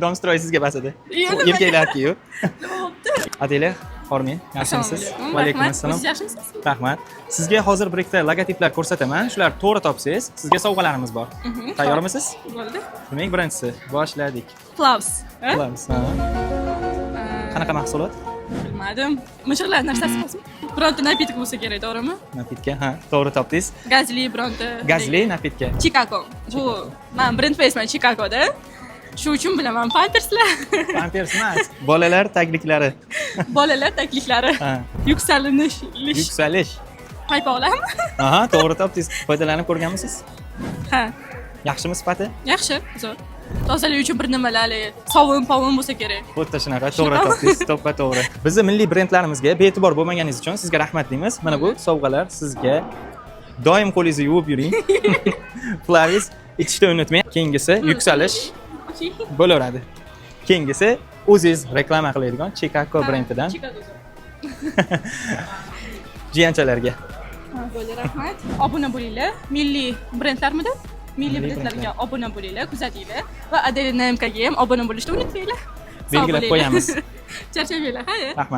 Domstroy sizga bas edi. Erkaklarga-yu. Adela, hormang, yaxshimisiz? Va alaykum assalom. Siz yaxshimisiz? Rahmat. Sizga hozir bir ikkita logotiplar ko'rsataman. Shular to'g'ri topsangiz, sizga sovg'alarimiz bor. Tayyormisiz? Bo'ldi. Demak, birinchisi boshladik. Klaus. Qilamiz. Qanaqa mahsulot? Bilmadim. Mishiqlar narsasi bo'lsin. Bironta napitek bo'lsa kerak, to'g'rimi? Napitka, ha, to'g'ri topdingiz. Gazli bironta. Gazli napitka. Chicago. Bu men brend faceman Chicagoda. Shu uchun bilaman Pamperslar. Pampers emas, bolalar tagliklari. Bolalar takliklari. Ha. Yuksalish. Yuksalish. Paypoqlarmi? Aha, to'g'ri topdingiz. Foydalanib ko'rganmisiz? Ha. Yaxshimi sifati? Yaxshi, zo'r. Tozalik uchun bir nimalar, sovun bo'lsa kerak. Xuddi shunaqa, to'g'ri topdingiz, to'ppa-to'g'ri. Bizni milliy brendlarimizga bee'tibor bo'lmaganingiz uchun sizga rahmat deymiz. Mana bu sovg'alar sizga. Doim qo'lingizni yuvib yuring. Flavis ichishni unutmang. Keyingisi yuksalish bo'laveradi. Keyingisi o'zingiz reklama qiladigan Chicago brendidan. Jiyanchalarga. Bo'ldi, rahmat. Obuna bo'linglar. Milliy brendlarmidi? Milliy brendlarga obuna bo'linglar, kuzatinglar va Adelina MKga ham obuna bo'lishni unutmanglar. Belgilab qo'yamiz. Charchamanglar, ha? Rahmat.